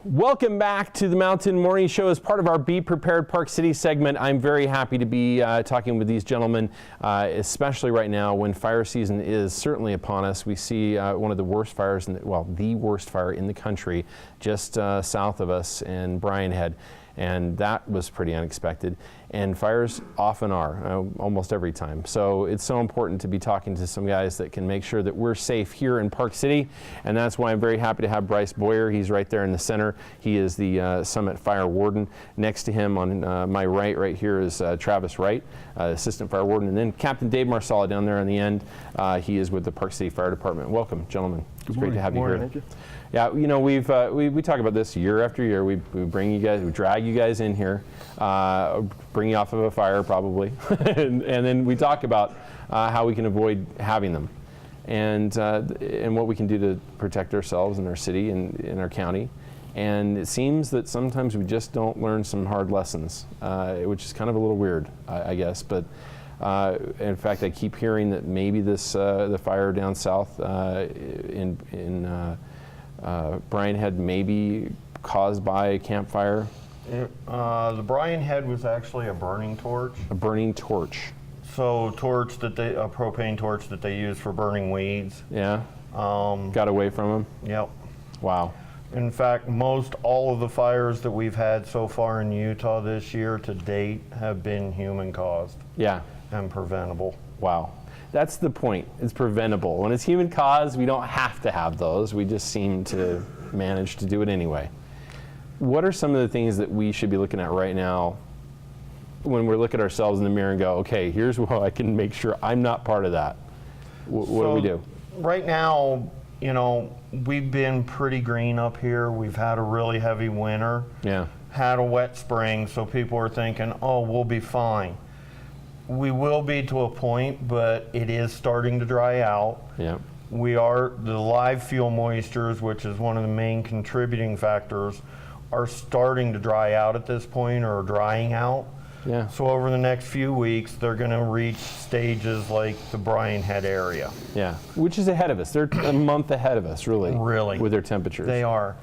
Welcome back to the Mountain Morning Show as part of our Be Prepared Park City segment. I'm very happy to be talking with these gentlemen, especially right now when fire season is certainly upon us. We see one of the worst fires, the worst fire in the country just south of us in Bryan Head. And that was pretty unexpected. And fires often are, almost every time. So it's so important to be talking to some guys that can make sure that we're safe here in Park City. And that's why I'm very happy to have Bryce Boyer. He's right there in the center. He is the Summit Fire Warden. Next to him on my right here is Travis Wright, Assistant Fire Warden. And then Captain Dave Marsala down there on the end. He is with the Park City Fire Department. Welcome, gentlemen. It's great to have you here. Thank you. Yeah, you know, we talk about this year after year. We bring you guys, we drag you guys in here, bring you off of a fire probably, and then we talk about how we can avoid having them, and what we can do to protect ourselves and our city and in our county. And it seems that sometimes we just don't learn some hard lessons, which is kind of a little weird, I guess. But in fact, I keep hearing that maybe this the fire down south in Bryan Head may be caused by a campfire. The Bryan Head was actually a burning torch. A burning torch. So a propane torch that they use for burning weeds. Yeah. Got away from them. Yep. Wow. In fact, most all of the fires that we've had so far in Utah this year to date have been human caused. Yeah. And preventable. Wow. That's the point. It's preventable. When it's human caused, we don't have to have those. We just seem to manage to do it anyway. What are some of the things that we should be looking at right now when we look at ourselves in the mirror and go, okay, here's how I can make sure I'm not part of that? What do we do? Right now, you know, we've been pretty green up here. We've had a really heavy winter. Yeah. Had a wet spring, so people are thinking, oh, we'll be fine. We will be to a point, but it is starting to dry out. Yeah. The live fuel moistures, which is one of the main contributing factors, are starting to dry out at this point, or drying out. Yeah. So over the next few weeks, they're going to reach stages like the Bryan Head area. Yeah, which is ahead of us. They're a month ahead of us, really. Really. With their temperatures. They are.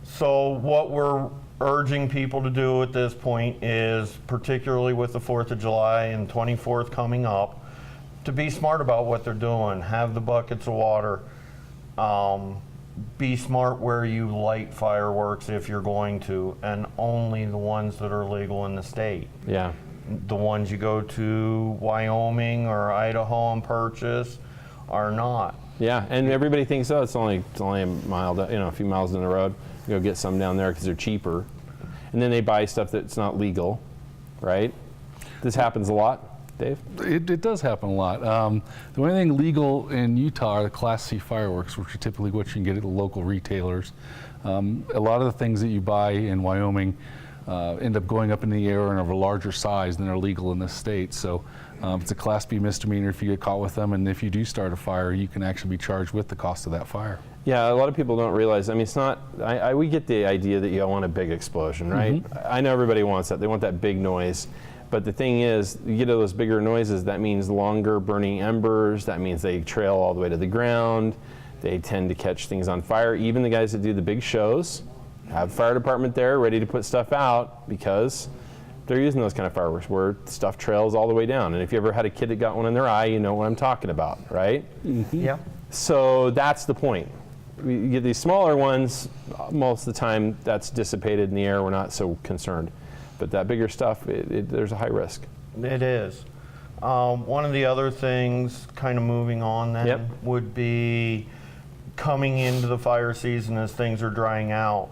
So what we're urging people to do at this point is, particularly with the 4th of July and 24th coming up, to be smart about what they're doing. Have the buckets of water. Be smart where you light fireworks if you're going to, and only the ones that are legal in the state. Yeah. The ones you go to Wyoming or Idaho and purchase are not. Yeah, and everybody thinks, oh, it's only a mile, a few miles down the road. Go get some down there because they're cheaper, and then they buy stuff that's not legal, right? This happens a lot, Dave? It does happen a lot. The only thing legal in Utah are the Class C fireworks, which are typically what you can get at the local retailers. A lot of the things that you buy in Wyoming end up going up in the air and of a larger size than are legal in this state. So it's a Class B misdemeanor if you get caught with them, and if you do start a fire, you can actually be charged with the cost of that fire. Yeah, a lot of people don't realize. I mean, it's not. We get the idea that you want a big explosion, right? Mm-hmm. I know everybody wants that. They want that big noise. But the thing is, you get those bigger noises, that means longer burning embers. That means they trail all the way to the ground. They tend to catch things on fire. Even the guys that do the big shows have fire department there ready to put stuff out because they're using those kind of fireworks where stuff trails all the way down. And if you ever had a kid that got one in their eye, you know what I'm talking about, right? Mm-hmm. Yeah. So that's the point. We get these smaller ones, most of the time that's dissipated in the air, we're not so concerned. But that bigger stuff, there's a high risk. It is. One of the other things, kind of moving on then, would be coming into the fire season as things are drying out.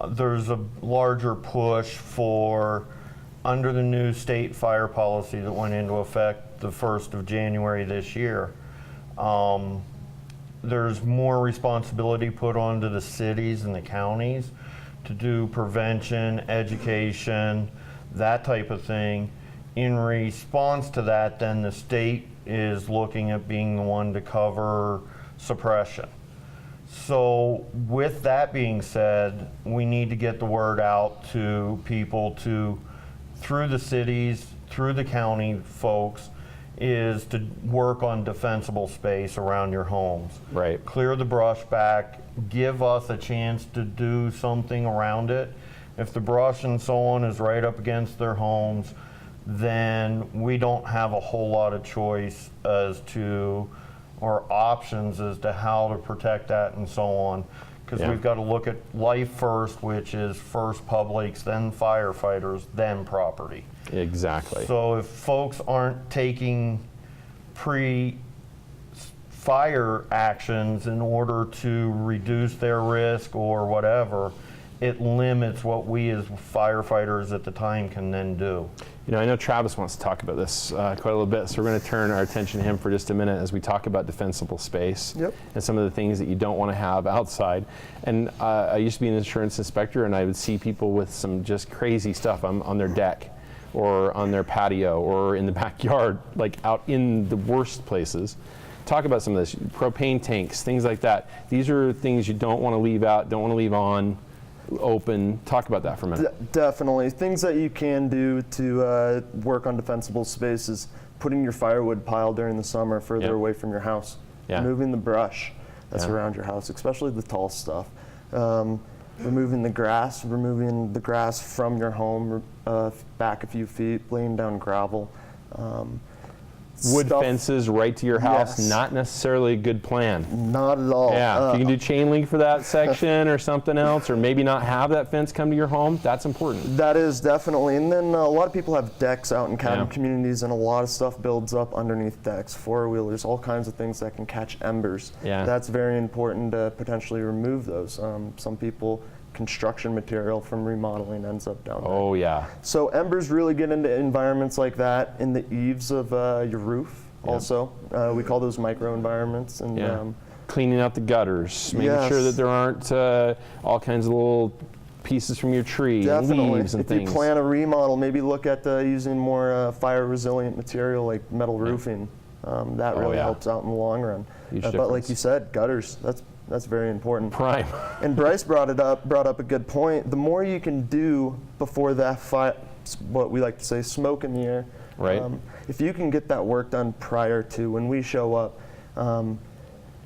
There's a larger push for, under the new state fire policy that went into effect the 1st of January this year, there's more responsibility put onto the cities and the counties to do prevention, education, that type of thing. In response to that, then the state is looking at being the one to cover suppression. So with that being said, we need to get the word out to people through the cities, through the county folks, is to work on defensible space around your homes. Right. Clear the brush back, give us a chance to do something around it. If the brush and so on is right up against their homes, then we don't have a whole lot of choice as to, or options as to how to protect that and so on. Because Yeah. we've got to look at life first, which is first publics, then firefighters, then property. Exactly. So if folks aren't taking pre-fire actions in order to reduce their risk or whatever, it limits what we as firefighters at the time can then do. You know, I know Travis wants to talk about this quite a little bit, so we're going to turn our attention to him for just a minute as we talk about defensible space and some of the things that you don't want to have outside. And I used to be an insurance inspector, and I would see people with some just crazy stuff on their deck or on their patio or in the backyard, like out in the worst places. Talk about some of this, propane tanks, things like that. These are things you don't want to leave out, don't want to leave on, open. Talk about that for a minute. Definitely. Things that you can do to work on defensible space is putting your firewood pile during the summer further away from your house. Removing the brush that's around your house, especially the tall stuff. Removing the grass from your home back a few feet, laying down gravel. Wood fences right to your house, Yes. not necessarily a good plan. Not at all. Yeah, if you can do chain link for that section or something else, or maybe not have that fence come to your home, that's important. That is definitely, and then a lot of people have decks out in cabin communities, and a lot of stuff builds up underneath decks, four-wheelers, all kinds of things that can catch embers. Yeah. That's very important to potentially remove those. Some people, construction material from remodeling ends up down there. Oh yeah. So embers really get into environments like that in the eaves of your roof. Also, we call those microenvironments. And cleaning out the gutters, making sure that there aren't all kinds of little pieces from your tree, and leaves and if things. you plan a remodel, maybe look at using more fire-resilient material like metal roofing. That really helps out in the long run. But like you said, gutters. That's very important. Prime. And Bryce brought up a good point. The more you can do before that what we like to say, smoke in the air. Right. If you can get that work done prior to when we show up,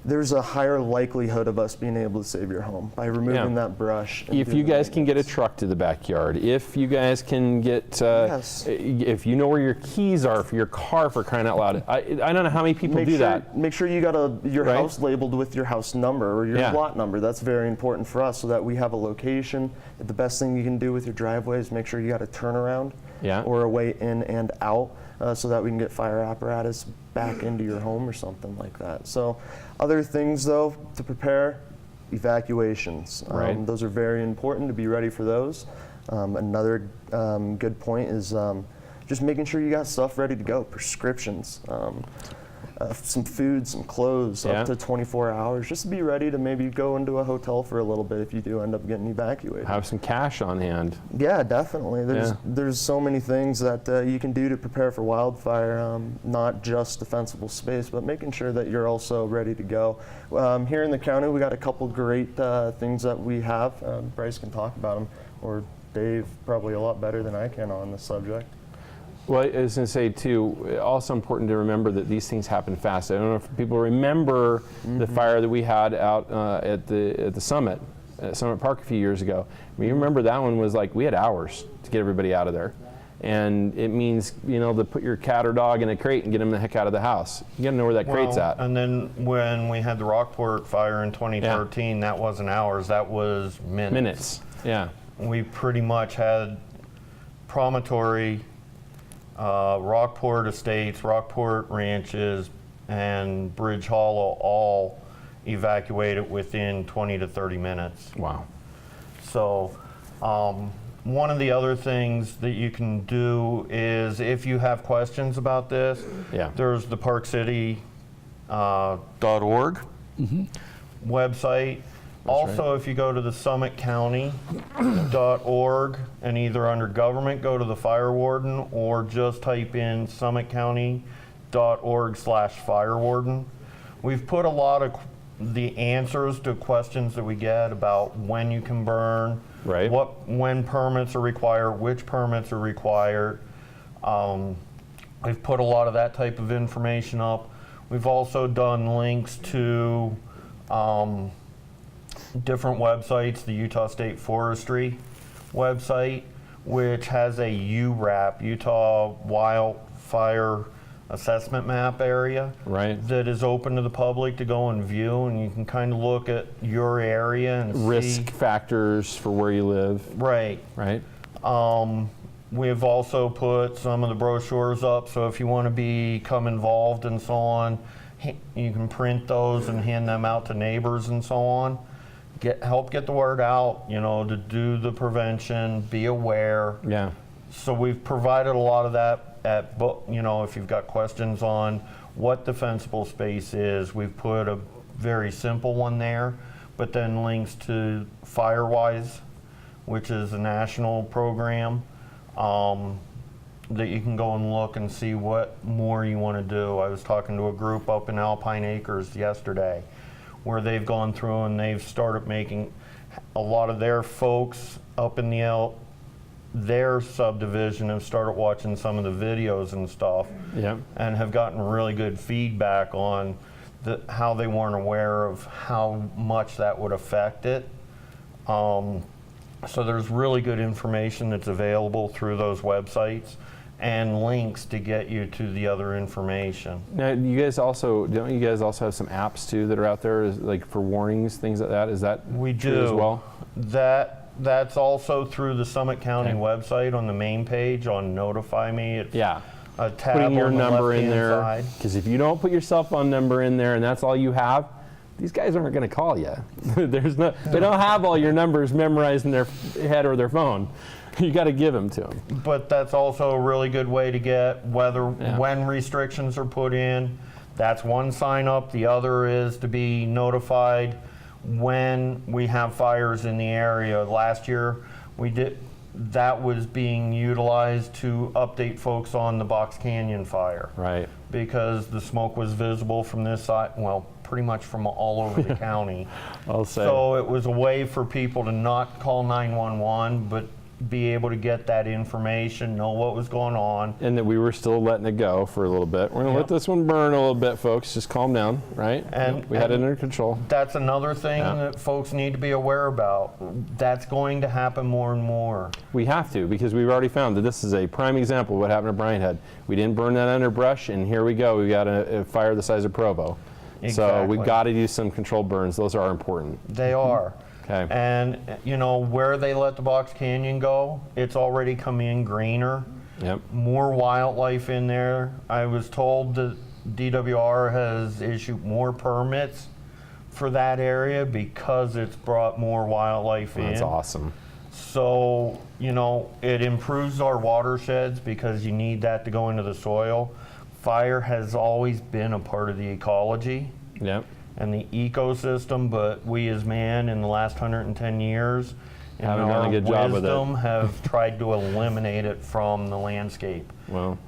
there's a higher likelihood of us being able to save your home by removing that brush. If you guys can get a truck to the backyard, if you guys can get, if you know where your keys are for your car, for crying out loud. I don't know how many people do that. Make sure you got your house labeled with your house number or your lot number. That's very important for us so that we have a location. The best thing you can do with your driveway is make sure you got a turnaround or a way in and out so that we can get fire apparatus back into your home or something like that. So other things though to prepare, evacuations. Those are very important to be ready for those. Another good point is just making sure you got stuff ready to go, prescriptions. Some food, some clothes, up to 24 hours, just to be ready to maybe go into a hotel for a little bit if you do end up getting evacuated. Have some cash on hand. Yeah, definitely. There's so many things that you can do to prepare for wildfire, not just defensible space, but making sure that you're also ready to go. Here in the county, we got a couple great things that we have. Bryce can talk about them, or Dave probably a lot better than I can on this subject. Well, I was going to say too, also important to remember that these things happen fast. I don't know if people remember the fire that we had out at the Summit, at Summit Park a few years ago. I mean, you remember that one was like, we had hours to get everybody out of there. And it means, to put your cat or dog in a crate and get them the heck out of the house. You got to know where that crate's at. And then when we had the Rockport fire in 2013, that wasn't hours, that was minutes. Minutes, yeah. We pretty much had Promontory, Rockport Estates, Rockport Ranches, and Bridge Hollow all evacuated within 20 to 30 minutes. Wow. So one of the other things that you can do is if you have questions about this, there's the parkcity.org website. Also, if you go to the summitcounty.org and either under government go to the fire warden or just type in summitcounty.org/fire warden. We've put a lot of the answers to questions that we get about when you can burn, when permits are required, which permits are required, We've put a lot of that type of information up. We've also done links to different websites, the Utah State Forestry website, which has a URAP, Utah Wildfire Assessment Map area, that is open to the public to go and view, and you can kind of look at your area and risk factors for where you live. Right. We've also put some of the brochures up, so if you want to become involved and so on, you can print those and hand them out to neighbors and so on. Help get the word out, you know, to do the prevention, be aware. Yeah. So we've provided a lot of that you know, if you've got questions on what defensible space is, we've put a very simple one there, but then links to Firewise, which is a national program that you can go and look and see what more you want to do. I was talking to a group up in Alpine Acres yesterday where they've gone through and they've started making a lot of their folks up in their subdivision have started watching some of the videos and stuff, and have gotten really good feedback on how they weren't aware of how much that would affect it. So there's really good information that's available through those websites and links to get you to the other information. Now, don't you guys also have some apps too that are out there, like for warnings, things like that? Is that true as well? That's also through the Summit County website on the main page on Notify Me. It's a tab putting your on the number in left-hand there, side. because if you don't put your cell phone number in there and that's all you have, these guys aren't going to call you. They don't have all your numbers memorized in their head or their phone. You got to give them to them. But that's also a really good way to get when restrictions are put in. That's one sign up. The other is to be notified when we have fires in the area. Last year, that was being utilized to update folks on the Box Canyon fire. Right. Because the smoke was visible from this side, well, pretty much from all over the county. I'll say. So it was a way for people to not call 911, but be able to get that information, know what was going on. And that we were still letting it go for a little bit. We're going to let this one burn a little bit, folks. Just calm down, right? And we had it under control. That's another thing that folks need to be aware about. That's going to happen more and more. We have to, because we've already found that this is a prime example of what happened to Bryant Head. We didn't burn that underbrush, and here we go. We got a fire the size of Provo. Exactly. So we've got to do some controlled burns. Those are important. They are. Okay. And you know, where they let the Box Canyon go, it's already come in greener. More wildlife in there. I was told that DWR has issued more permits for that area because it's brought more wildlife in. That's awesome. So, you know, it improves our watersheds because you need that to go into the soil. Fire has always been a part of the ecology. And the ecosystem, but we as man in the last 110 years in haven't our done a good job with it. have tried to eliminate it from the landscape.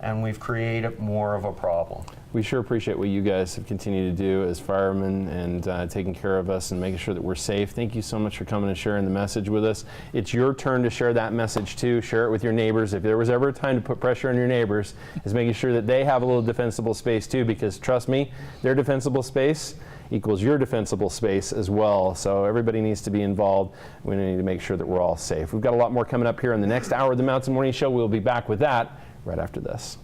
And we've created more of a problem. We sure appreciate what you guys have continued to do as firemen and taking care of us and making sure that we're safe. Thank you so much for coming and sharing the message with us. It's your turn to share that message too. Share it with your neighbors. If there was ever a time to put pressure on your neighbors, is making sure that they have a little defensible space too, because trust me, their defensible space equals your defensible space as well. So everybody needs to be involved. We need to make sure that we're all safe. We've got a lot more coming up here in the next hour of the Mountain Morning Show. We'll be back with that right after this.